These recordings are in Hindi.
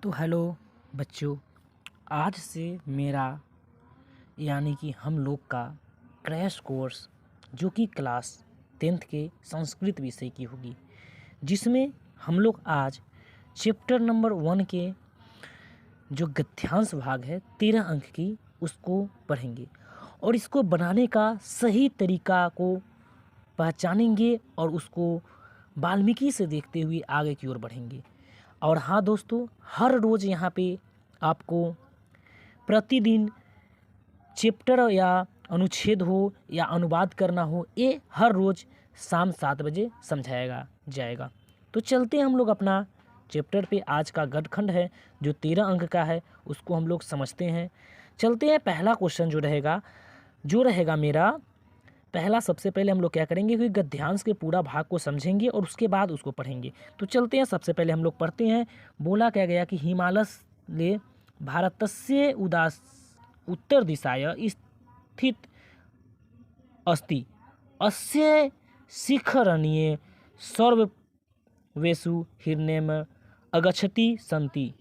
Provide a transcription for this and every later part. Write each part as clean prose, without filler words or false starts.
तो हेलो बच्चों, आज से मेरा यानी कि हम लोग का क्रैश कोर्स जो कि क्लास 10th के संस्कृत विषय की होगी, जिसमें हम लोग आज चैप्टर नंबर 1 के जो गद्यांश भाग है 13 अंक की उसको पढ़ेंगे और इसको बनाने का सही तरीका को पहचानेंगे और उसको वाल्मीकि से देखते हुए आगे की ओर बढ़ेंगे। और हाँ दोस्तों, हर रोज़ यहाँ पे आपको प्रतिदिन चैप्टर या अनुच्छेद हो या अनुवाद करना हो, ये हर रोज़ शाम 7 बजे समझाया जाएगा। तो चलते हैं हम लोग अपना चैप्टर पे। आज का गद्यखंड है जो 13 अंक का है, उसको हम लोग समझते हैं। चलते हैं। पहला क्वेश्चन जो रहेगा मेरा पहला, सबसे पहले हम लोग क्या करेंगे कि गद्यांश के पूरा भाग को समझेंगे और उसके बाद उसको पढ़ेंगे। तो चलते हैं, सबसे पहले हम लोग पढ़ते हैं। बोला क्या गया कि हिमालय भारतस्य उत्तर दिशाय स्थित अस्ति, अस्य शिखरण्ये सर्वेषु हिरण्यम अगच्छति सन्ति,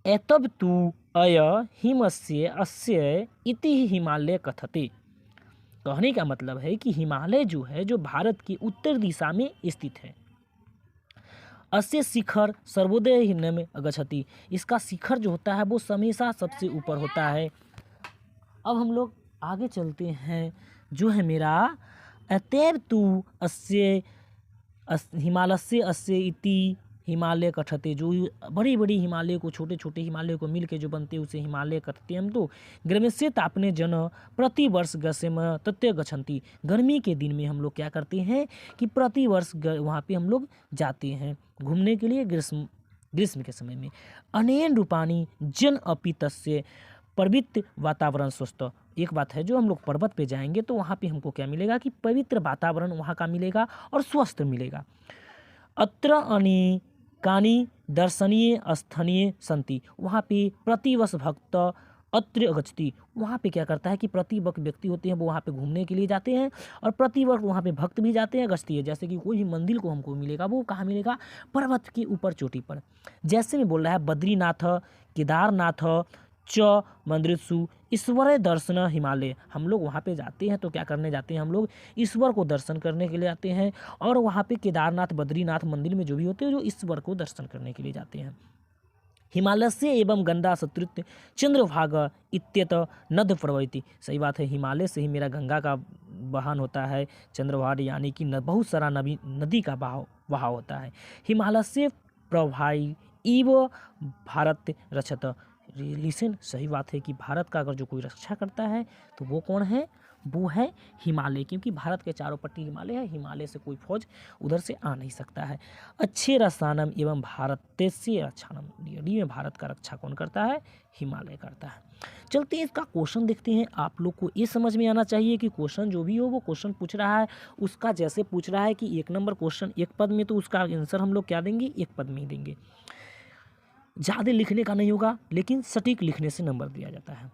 एतब तु अय हिमस्य अस्य इति हिमालय कथते। कहने का मतलब है कि हिमालय जो है जो भारत की उत्तर दिशा में स्थित है। अस्य शिखर सर्वोदय हिरण्य में अगच्छति, इसका शिखर जो होता है वो हमेशा सबसे ऊपर होता है। अब हम लोग आगे चलते हैं। जो है मेरा अतएव तु अस्य हिमालय अस्य इति हिमालय कथते, जो बड़ी बड़ी हिमालय को छोटे छोटे हिमालय को मिलके जो बनते हैं उसे हिमालय कहते हैं हम। तो ग्राम्य तापने जन प्रति वर्ष ग्रीष्म तत्व गच्छन्ति, गर्मी के दिन में हम लोग क्या करते हैं कि प्रति वर्ष वहाँ पे हम लोग जाते हैं घूमने के लिए ग्रीष्म के समय में। अनेन रूपानी जन अपि तस्य पवित्र वातावरण स्वस्थ। एक बात है, जो हम लोग पर्वत पे जाएंगे तो वहाँ पे हमको क्या मिलेगा कि पवित्र वातावरण वहाँ का मिलेगा और स्वस्थ मिलेगा। अत्र अनेकानि दर्शनीय स्थानीय संति, वहाँ पे प्रतिवर्ष भक्त अत्र गच्छति, वहाँ पे क्या करता है कि प्रति वर्ष व्यक्ति होते हैं वो वहाँ पे घूमने के लिए जाते हैं और प्रति वर्ष वहाँ पे भक्त भी जाते हैं, गच्छति है। जैसे कि कोई भी मंदिर को हमको मिलेगा वो कहाँ मिलेगा, पर्वत के ऊपर चोटी पर। जैसे में बोल रहा है बद्रीनाथ केदारनाथ च मंदिरसु ईश्वर दर्शन हिमालय, हम लोग वहाँ पे जाते हैं तो क्या करने जाते हैं, हम लोग ईश्वर को दर्शन करने के लिए आते हैं। और वहाँ पे केदारनाथ बद्रीनाथ मंदिर में जो भी होते हैं जो ईश्वर को दर्शन करने के लिए जाते हैं। हिमालय से एवं गंगा सत्रुत चंद्रभाग इत्यत नद प्रवहति, सही बात है, हिमालय से ही मेरा गंगा का बहान होता है, चंद्रभाग यानी कि बहुत सारा नदी का बहाव होता है। हिमालय से प्रवाही इव भारत रक्षत, लिसन, सही बात है कि भारत का अगर जो कोई रक्षा करता है तो वो कौन है, वो है हिमालय, क्योंकि भारत के चारों पट्टी हिमालय है, हिमालय से कोई फौज उधर से आ नहीं सकता है। अच्छे रसानम एवं भारत से रक्षानम, यदि में भारत का रक्षा कौन करता है, हिमालय करता है। चलते हैं इसका क्वेश्चन देखते हैं। आप लोग को ये समझ में आना चाहिए कि क्वेश्चन जो भी हो वो क्वेश्चन पूछ रहा है उसका जैसे पूछ रहा है कि 1 नंबर क्वेश्चन 1 पद में, तो उसका आंसर हम लोग क्या देंगे, 1 पद में ही देंगे। ज़्यादा लिखने का नहीं होगा, लेकिन सटीक लिखने से नंबर दिया जाता है।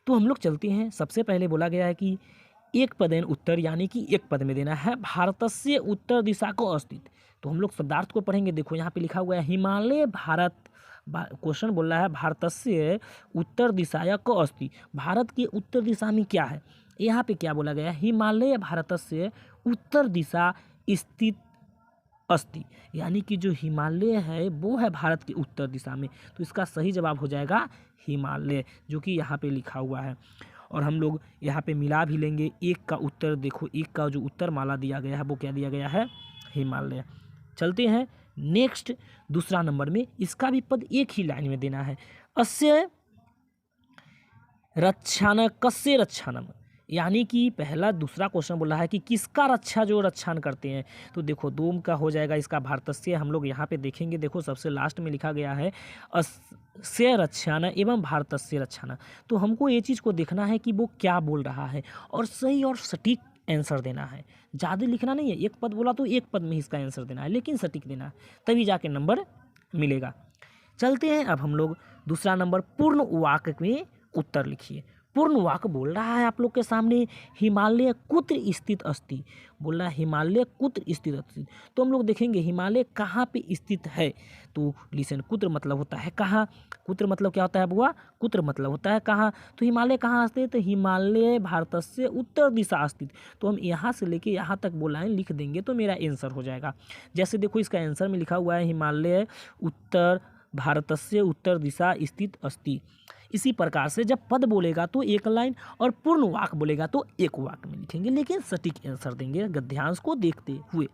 तो हम लोग चलते हैं। सबसे पहले बोला गया है कि 1 पदेन उत्तर, यानी कि 1 पद में देना है। भारतस्य उत्तर दिशा को अस्तित्व, तो हम लोग शब्दार्थ को पढ़ेंगे। देखो यहाँ पे लिखा हुआ है हिमालय भारत, क्वेश्चन बोल रहा है भारतस्य उत्तर दिशाया को अस्ति, भारत की उत्तर दिशा में क्या है। यहाँ पे क्या बोला गया है, हिमालय भारतस्य उत्तर दिशा स्थित अस्ति, यानी कि जो हिमालय है वो है भारत की उत्तर दिशा में। तो इसका सही जवाब हो जाएगा हिमालय, जो कि यहाँ पे लिखा हुआ है। और हम लोग यहाँ पे मिला भी लेंगे। 1 का उत्तर देखो, 1 का जो उत्तर माला दिया गया है वो क्या दिया गया है, हिमालय। चलते हैं नेक्स्ट, दूसरा नंबर में इसका भी पद एक ही लाइन में देना है। अस्य रक्षान कस्य रक्षानम, यानी कि दूसरा क्वेश्चन बोला है कि किसका रक्षा जो रक्षण करते हैं। तो देखो 2 का हो जाएगा इसका भारतस्य, हम लोग यहाँ पे देखेंगे। देखो सबसे लास्ट में लिखा गया है अस्य रक्षाना एवं भारतस्य रक्षाना, तो हमको ये चीज़ को देखना है कि वो क्या बोल रहा है और सही और सटीक आंसर देना है। ज़्यादा लिखना नहीं है, 1 पद बोला तो 1 पद में ही इसका आंसर देना है, लेकिन सटीक देना है, तभी जाके नंबर मिलेगा। चलते हैं अब हम लोग दूसरा नंबर, पूर्ण वाक्य में उत्तर लिखिए। पूर्ण वाक्य बोल रहा है आप लोग के सामने, हिमालय कुत्र स्थित अस्ति, बोल रहा है हिमालय कुत्र स्थित अस्ति। तो हम लोग देखेंगे हिमालय कहाँ पे स्थित है। तो लिसन, कुत्र मतलब होता है कहाँ, कुत्र मतलब क्या होता है बुआ, कुत्र मतलब होता है कहाँ। तो हिमालय कहाँ स्थित, तो हिमालय भारत से उत्तर दिशा स्थित। तो हम यहाँ से लेके यहाँ तक वो लाइन लिख देंगे तो मेरा आंसर हो जाएगा। जैसे देखो इसका आंसर में लिखा हुआ है हिमालय उत्तर भारत से उत्तर दिशा स्थित अस्ति। इसी प्रकार से जब पद बोलेगा तो एक लाइन और पूर्ण वाक्य बोलेगा तो एक वाक्य में लिखेंगे, लेकिन सटीक आंसर देंगे गद्यांश को देखते हुए।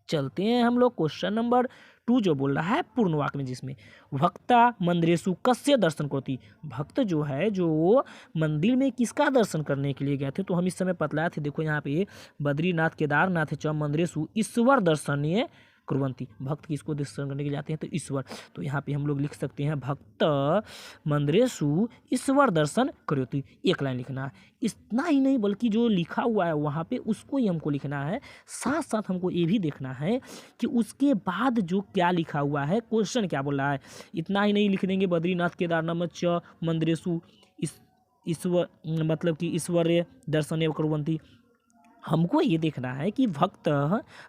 चलते हैं हम लोग क्वेश्चन नंबर 2 जो बोल रहा है पूर्ण वाक्य में, जिसमें भक्ता मंदिरेषु कस्य दर्शन करोति। भक्त जो है जो मंदिर में किसका दर्शन करने के लिए गए थे, तो हम इस समय बतलाए थे। देखो यहाँ पे बद्रीनाथ केदारनाथ च मंदिरेषु ईश्वर दर्शनीय कुर्वन्ति। भक्त किसको दर्शन करने के लिए जाते हैं, तो ईश्वर। तो यहाँ पे हम लोग लिख सकते हैं भक्त मंदिरेषु ईश्वर दर्शन करोति, एक लाइन लिखना है। इतना ही नहीं बल्कि जो लिखा हुआ है वहाँ पे उसको ही हमको लिखना है। साथ साथ हमको ये भी देखना है कि उसके बाद जो क्या लिखा हुआ है, क्वेश्चन क्या बोल रहा है। इतना ही नहीं लिख देंगे बद्रीनाथ केदारनाथ च मंदिरेषु ईश्वर, मतलब कि ईश्वर दर्शन कुर्वन्ति। हमको ये देखना है कि भक्त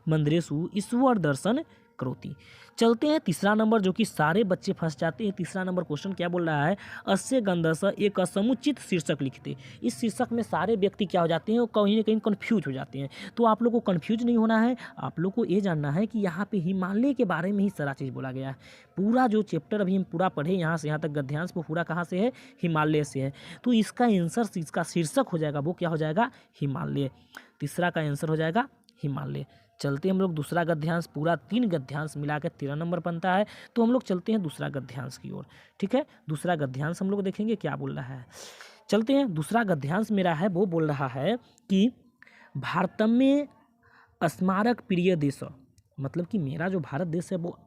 मंदिरेषु ईश्वर दर्शन करोति। चलते हैं तीसरा नंबर, जो कि सारे बच्चे फंस जाते हैं। तीसरा नंबर क्वेश्चन क्या बोल रहा है, अस्य गंधस एक समुचित शीर्षक लिखते। इस शीर्षक में सारे व्यक्ति क्या हो जाते हैं, वो कहीं ना कहीं कन्फ्यूज हो जाते हैं। तो आप लोग को कन्फ्यूज नहीं होना है, आप लोग को ये जानना है कि यहाँ पे हिमालय के बारे में ही सारा चीज़ बोला गया है। पूरा जो चैप्टर अभी हम पूरा पढ़े यहाँ से यहाँ तक गद्यांश वो पूरा कहाँ से है, हिमालय से है। तो इसका आंसर, इसका शीर्षक हो जाएगा वो क्या हो जाएगा, हिमालय। तीसरा का आंसर हो जाएगा हिमालय। चलते हम लोग दूसरा गद्यांश, पूरा 3 गद्यांश मिला के 13 नंबर बनता है। तो हम लोग चलते हैं दूसरा गद्यांश की ओर। ठीक है, दूसरा गद्यांश हम लोग देखेंगे क्या बोल रहा है। चलते हैं, दूसरा गद्यांश मेरा है वो बोल रहा है कि भारत में स्मारक प्रिय देश, मतलब कि मेरा जो भारत देश है वो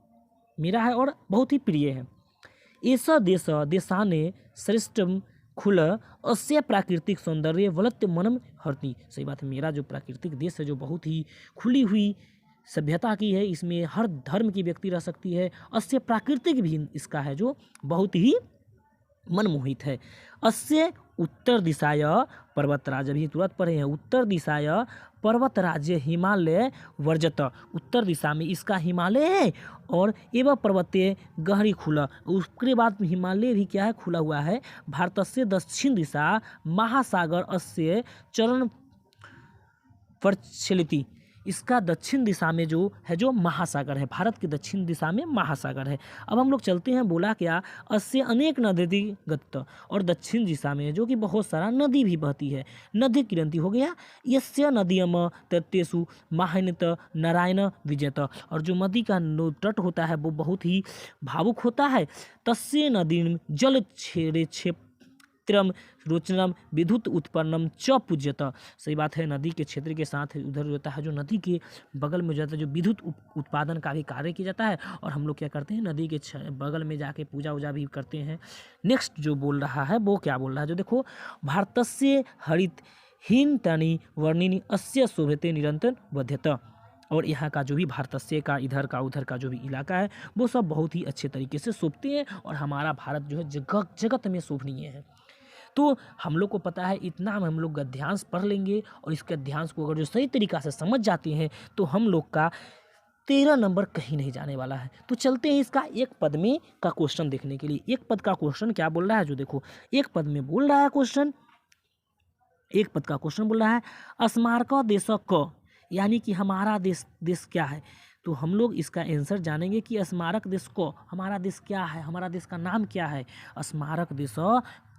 मेरा है और बहुत ही प्रिय है। ऐसा देश देशाने श्रेष्ठम खुल अस्य प्राकृतिक सौंदर्य वलत्य मनम हरती। सही बात है, मेरा जो प्राकृतिक देश है जो बहुत ही खुली हुई सभ्यता की है, इसमें हर धर्म की व्यक्ति रह सकती है। अस्य प्राकृतिक भी इसका है जो बहुत ही मनमोहित है। अस्य उत्तर दिशाय पर्वत राज्य, अभी तुरंत पढ़े हैं, उत्तर दिशाय पर्वत राज्य हिमालय वर्जत। उत्तर दिशा में इसका हिमालय है और एवं पर्वतीय गहरी खुला, उसके बाद हिमालय भी क्या है, खुला हुआ है। भारत से दक्षिण दिशा महासागर अस्य चरण प्रचलित, इसका दक्षिण दिशा में जो है जो महासागर है, भारत के दक्षिण दिशा में महासागर है। अब हम लोग चलते हैं, बोला क्या, अस्य अनेक नदी गत, और दक्षिण दिशा में जो कि बहुत सारा नदी भी बहती है, नदी किरंती हो गया। यस्य नदीयम तटेषु महानत नारायण विजयत, और जो नदी का तट होता है वो बहुत ही भावुक होता है। तस्य नदी जल छेड़े क्षेत्रम रोचनम विद्युत उत्पन्नम च पूज्यत। सही बात है, नदी के क्षेत्र के साथ उधर होता है जो नदी के बगल में हो जाता है, जो विद्युत उत्पादन का भी कार्य किया जाता है। और हम लोग क्या करते हैं, नदी के बगल में जाके पूजा वूजा भी करते हैं। नेक्स्ट जो बोल रहा है वो क्या बोल रहा है, जो देखो, भारतस्य हरित हीन तनि वर्णिनी अस्य शोभते निरंतर बध्यत। और यहाँ का जो भी भारतस्य का इधर का उधर का जो भी इलाका है वो सब बहुत ही अच्छे तरीके से शोभते हैं, और हमारा भारत जो है जगत में शोभनीय है। तो हम लोग को पता है, इतना हम लोग गद्यांश पढ़ लेंगे, और इस गद्यांश को अगर जो सही तरीक़ा से समझ जाते हैं तो हम लोग का 13 नंबर कहीं नहीं जाने वाला है। तो चलते हैं इसका एक पद में का क्वेश्चन देखने के लिए। एक पद का क्वेश्चन क्या बोल रहा है, जो देखो एक पद में बोल रहा है क्वेश्चन, एक पद का क्वेश्चन बोल रहा है स्मारक देश क, यानी कि हमारा देश क्या है। तो हम लोग इसका आंसर जानेंगे कि स्मारक देश को, हमारा देश क्या है, हमारा देश का नाम क्या है, स्मारक देश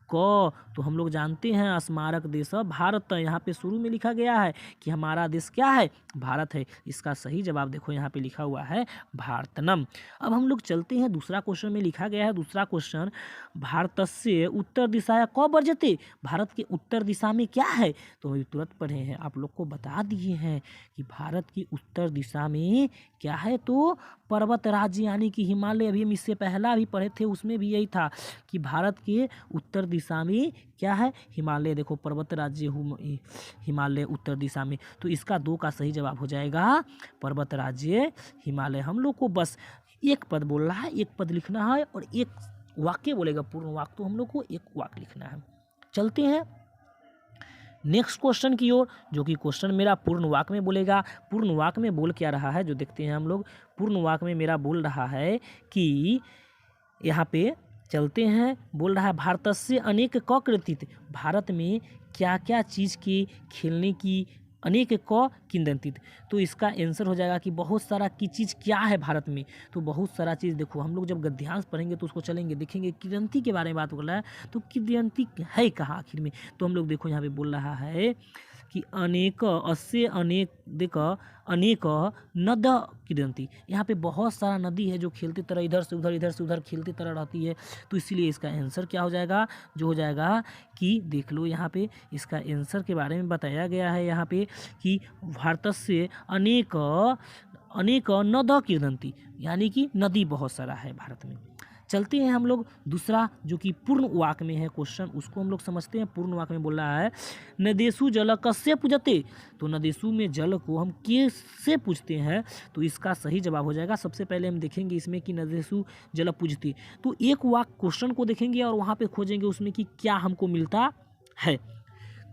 को। तो हम लोग जानते हैं स्मारक देश भारत, यहाँ पे शुरू में लिखा गया है कि हमारा देश क्या है, भारत है। इसका सही जवाब देखो यहाँ पे लिखा हुआ है भारतनम। अब हम लोग चलते हैं, दूसरा क्वेश्चन में लिखा गया है, दूसरा क्वेश्चन, भारत से उत्तर दिशा क वर्जते, भारत के उत्तर दिशा में क्या है। तो अभी तुरंत पढ़े हैं, आप लोग को बता दिए हैं कि भारत की उत्तर दिशा में क्या है, तो पर्वत राज्य यानी कि हिमालय। अभी हम इससे पहला भी पढ़े थे, उसमें भी यही था कि भारत के उत्तर दिशा में क्या है, हिमालय। देखो पर्वत राज्य हिमालय उत्तर दिशा में, तो इसका 2 का सही जवाब हो जाएगा पर्वत राज्य हिमालय। हम लोग को बस एक पद बोल रहा है, एक पद लिखना है और एक वाक्य बोलेगा पूर्ण वाक्य, तो हम लोग को एक वाक्य लिखना है। चलते हैं नेक्स्ट क्वेश्चन की ओर, जो कि क्वेश्चन मेरा पूर्ण वाक्य में बोलेगा। पूर्ण वाक्य में बोल क्या रहा है जो देखते हैं हम लोग। पूर्ण वाक्य में मेरा बोल रहा है कि यहाँ पे चलते हैं, बोल रहा है भारतस्य अनेक क कृतित, भारत में क्या क्या चीज़ की खेलने की अनेक क किंदंतित। तो इसका आंसर हो जाएगा कि बहुत सारा की चीज़ क्या है भारत में। तो बहुत सारा चीज़ देखो, हम लोग जब गद्यांश पढ़ेंगे तो उसको चलेंगे देखेंगे किदंती के बारे में बात हो रहा है। तो किदंती है कहाँ आखिर में। तो हम लोग देखो यहाँ पे बोल रहा है कि अनेक अस्य अनेक देख अनेक नद किदंती, यहाँ पे बहुत सारा नदी है जो खेलते तरह इधर से उधर खेलते तरह रहती है। तो इसीलिए इसका आंसर क्या हो जाएगा, जो हो जाएगा कि देख लो यहाँ पे इसका आंसर के बारे में बताया गया है यहाँ पे कि भारतस्य अनेक अनेक नद किदंती, यानी कि नदी बहुत सारा है भारत में। चलते हैं हम लोग दूसरा जो कि पूर्ण वाक्य में है क्वेश्चन, उसको हम लोग समझते हैं। पूर्ण वाक्य में बोल रहा है नदेशु जल कस्य पूजते। तो नदेशु में जल को हम कैसे पूजते हैं। तो इसका सही जवाब हो जाएगा, सबसे पहले हम देखेंगे इसमें कि नदेशु जल पूजते। तो एक वाक्य क्वेश्चन को देखेंगे और वहाँ पे खोजेंगे उसमें कि क्या हमको मिलता है।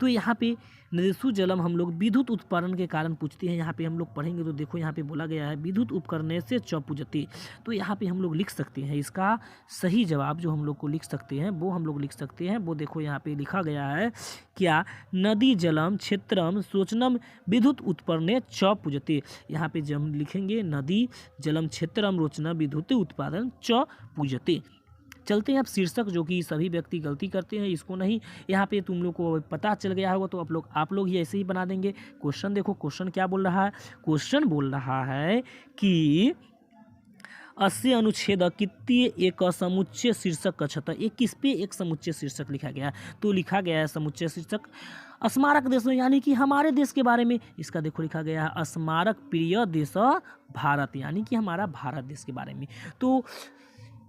तो यहाँ पे नदेशु जलम हम लोग विद्युत उत्पादन के कारण पूछते हैं। यहाँ पे हम लोग पढ़ेंगे तो देखो यहाँ पे बोला गया है विद्युत उपकरण से च पूजते। तो यहाँ पे हम लोग लिख सकते हैं इसका सही जवाब जो हम लोग को लिख सकते हैं वो हम लोग लिख सकते हैं। वो देखो यहाँ पे लिखा गया है क्या, नदी जलम क्षेत्रम सोचनम विद्युत उत्पन्न च पूजते। यहाँ पे जब हम लिखेंगे नदी जलम क्षेत्रम रोचना विद्युत उत्पादन च पूजते। चलते हैं अब शीर्षक, जो कि सभी व्यक्ति गलती करते हैं, इसको नहीं यहाँ पे तुम लोग को पता चल गया होगा तो आप लोग ही ऐसे ही बना देंगे। क्वेश्चन देखो, क्वेश्चन क्या बोल रहा है। क्वेश्चन बोल रहा है कि अस्य अनुच्छेद कितने एक समुच्चय शीर्षक कछत। एक किस पे एक समुच्चय शीर्षक लिखा गया। तो लिखा गया है समुच्चय शीर्षक स्मारक देश, यानी कि हमारे देश के बारे में। इसका देखो लिखा गया है स्मारक प्रिय देश भारत, यानी कि हमारा भारत देश के बारे में। तो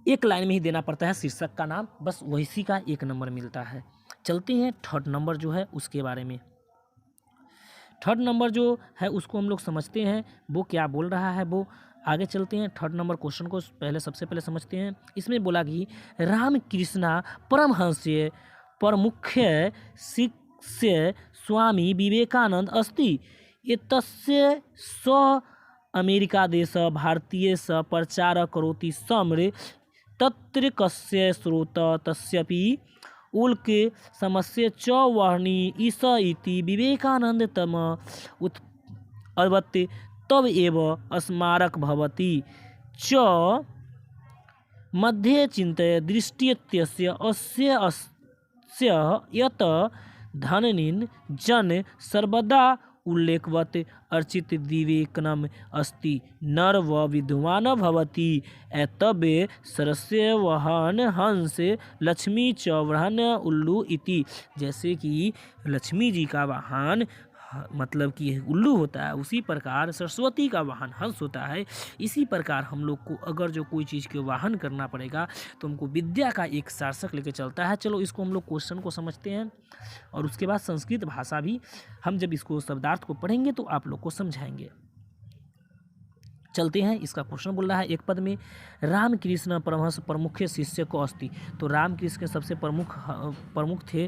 एक लाइन में ही देना पड़ता है शीर्षक का नाम, बस वही का 1 नंबर मिलता है। चलते हैं थर्ड नंबर जो है उसके बारे में। थर्ड नंबर जो है उसको हम लोग समझते हैं वो क्या बोल रहा है। वो आगे चलते हैं, थर्ड नंबर क्वेश्चन को सबसे पहले समझते हैं। इसमें बोला कि रामकृष्ण परमहंस प्रमुख्य शिष्य स्वामी विवेकानंद अस्ति एतस्य स अमेरिका देश भारतीय स प्रचार करोति सम्र तत्र कस्य स्रोत तस्यपि उल्के समस्य च वर्णी ईस इति विवेकानंद तम उत्पत्ति तब एव स्मारक भवति च मध्ये चिंतय दृष्टित्यस्य अस्य यत धननीन जन सर्वदा उल्लेखवत अर्चित विवेकनम अस्ति नर व विद्वान भवति एतबे सरस्य वहन हंस लक्ष्मी च वहन उल्लू इति। जैसे कि लक्ष्मी जी का वाहन मतलब कि उल्लू होता है, उसी प्रकार सरस्वती का वाहन हंस होता है। इसी प्रकार हम लोग को अगर जो कोई चीज़ के वाहन करना पड़ेगा तो हमको विद्या का एक शासक लेके चलता है। चलो इसको हम लोग क्वेश्चन को समझते हैं और उसके बाद संस्कृत भाषा भी हम जब इसको शब्दार्थ को पढ़ेंगे तो आप लोग को समझाएंगे। चलते हैं, इसका क्वेश्चन बोल रहा है एक पद में रामकृष्ण परमहंस प्रमुख शिष्य को अस्ति। तो रामकृष्ण के सबसे प्रमुख थे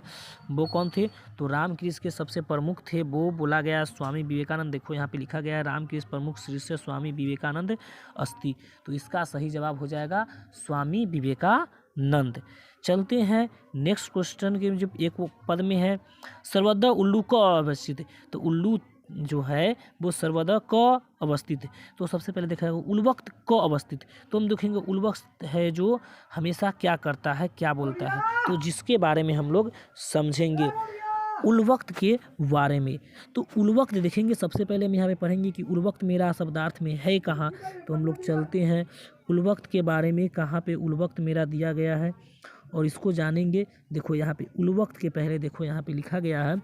वो कौन थे। तो रामकृष्ण के सबसे प्रमुख थे वो बोला गया स्वामी विवेकानंद। देखो यहाँ पे लिखा गया है रामकृष्ण प्रमुख शिष्य स्वामी विवेकानंद अस्ति। तो इसका सही जवाब हो जाएगा स्वामी विवेकानंद। चलते हैं नेक्स्ट क्वेश्चन के जो एक पद में है सर्वदा उल्लू को अवस्थित। तो उल्लू जो है वो सर्वदा क अवस्थित। तो सबसे पहले देखा है उल्वक्त क अवस्थित। तो हम देखेंगे उल्वक्त है जो हमेशा क्या करता है, क्या बोलता है, तो जिसके बारे में हम लोग समझेंगे उल्वक्त के बारे में। तो उल्वक्त देखेंगे, सबसे पहले हम यहाँ पे पढ़ेंगे कि उल्वक्त मेरा शब्दार्थ में है कहाँ। तो हम लोग चलते हैं उल्वक्त के बारे में, कहाँ पे उल्वक्त मेरा दिया गया है और इसको जानेंगे। देखो यहाँ पे उल्वक्त के पहले देखो यहाँ पे लिखा गया है।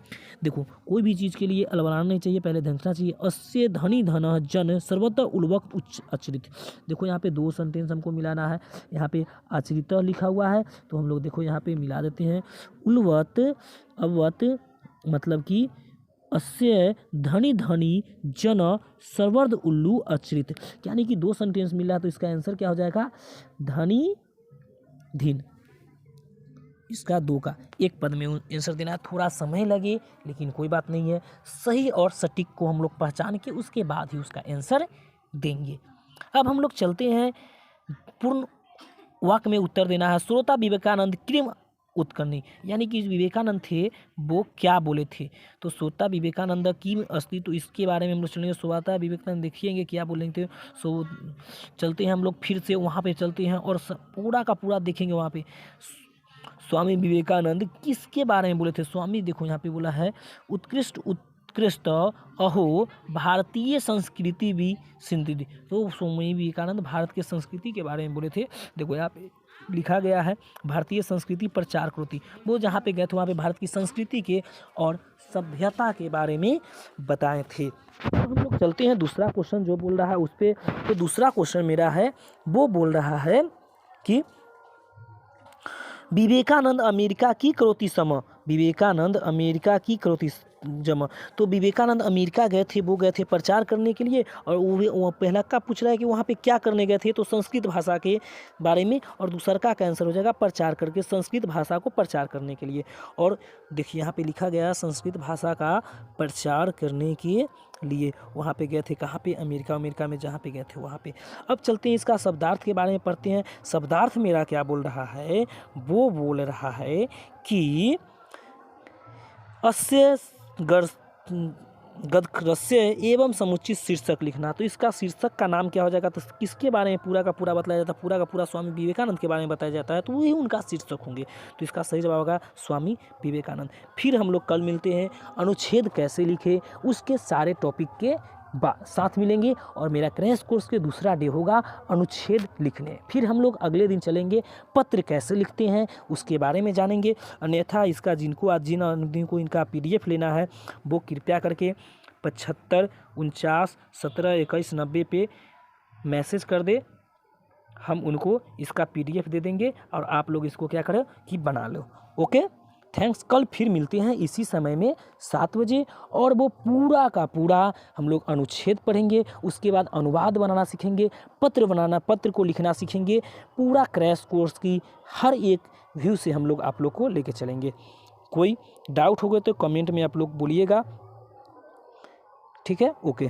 देखो कोई भी चीज़ के लिए अलवराना नहीं चाहिए, पहले धंसना चाहिए। अस्य धनी धन जन सर्वतः उल्वक्त उच्च आचरित। देखो यहाँ पे 2 सेंटेंस हमको मिलाना है। यहाँ पे आचरित लिखा हुआ है तो हम लोग देखो यहाँ पे मिला देते हैं उल्वत अवत, मतलब कि अस्य धनी धनी जन सर्वर्द उल्लू आचरित, यानी कि 2 सेंटेंस मिला। तो इसका आंसर क्या हो जाएगा धनी धीन। इसका 2 का एक पद में आंसर देना है। थोड़ा समय लगे लेकिन कोई बात नहीं है, सही और सटीक को हम लोग पहचान के उसके बाद ही उसका आंसर देंगे। अब हम लोग चलते हैं, पूर्ण वाक्य में उत्तर देना है। श्रोता विवेकानंद किम उत्कर्णी, यानी कि विवेकानंद थे वो क्या बोले थे। तो श्रोता विवेकानंद किम अस्ति, तो इसके बारे में हम लोग चलेंगे। श्रोता विवेकानंद देखेंगे क्या बोले थे। सो चलते हैं हम लोग फिर से वहाँ पे चलते हैं और पूरा का पूरा देखेंगे वहाँ पे स्वामी विवेकानंद किसके बारे में बोले थे। स्वामी देखो यहाँ पे बोला है उत्कृष्ट अहो भारतीय संस्कृति भी सिंधु। तो स्वामी विवेकानंद भारत के संस्कृति के बारे में बोले थे। देखो यहाँ पे लिखा गया है भारतीय संस्कृति प्रचार कृति। वो जहाँ पे गए थे वहाँ पे भारत की संस्कृति के और सभ्यता के बारे में बताए थे। तो हम लोग चलते हैं दूसरा क्वेश्चन जो बोल रहा है उस पर। तो दूसरा क्वेश्चन मेरा है वो बोल रहा है कि विवेकानंद अमेरिका की करोति सम, विवेकानंद अमेरिका की करोति जमा। तो विवेकानंद अमेरिका गए थे, वो गए थे प्रचार करने के लिए, और वो पहला का पूछ रहा है कि वहाँ पे क्या करने गए थे, तो संस्कृत भाषा के बारे में, और दूसरा का आंसर हो जाएगा प्रचार करके, संस्कृत भाषा को प्रचार करने के लिए। और देखिए यहाँ पे लिखा गया संस्कृत भाषा का प्रचार करने के लिए वहाँ पे गए थे। कहाँ पे? अमेरिका में जहाँ पे गए थे वहाँ पे। अब चलते हैं इसका शब्दार्थ के बारे में पढ़ते हैं। शब्दार्थ मेरा क्या बोल रहा है, वो बोल रहा है कि अस्य गद्यस्य एवं समुचित शीर्षक लिखना। तो इसका शीर्षक का नाम क्या हो जाएगा, तो किसके बारे में पूरा का पूरा बताया जाता है, पूरा का पूरा स्वामी विवेकानंद के बारे में बताया जाता है, तो वही उनका शीर्षक होंगे। तो इसका सही जवाब होगा स्वामी विवेकानंद। फिर हम लोग कल मिलते हैं, अनुच्छेद कैसे लिखे उसके सारे टॉपिक के साथ मिलेंगे, और मेरा क्रैश कोर्स के दूसरा डे होगा अनुच्छेद लिखने। फिर हम लोग अगले दिन चलेंगे पत्र कैसे लिखते हैं उसके बारे में जानेंगे। अन्यथा इसका जिनको इनका PDF लेना है वो कृपया करके 75 49 17 21 90 पे मैसेज कर दे, हम उनको इसका PDF दे देंगे और आप लोग इसको क्या करें कि बना लो। Okay, thanks. कल फिर मिलते हैं इसी समय में 7 बजे, और वो पूरा का पूरा हम लोग अनुच्छेद पढ़ेंगे, उसके बाद अनुवाद बनाना सीखेंगे, पत्र को लिखना सीखेंगे। पूरा क्रैश कोर्स की हर एक व्यू से हम लोग आप लोग को लेके चलेंगे। कोई डाउट हो गए तो कमेंट में आप लोग बोलिएगा, ठीक है? ओके।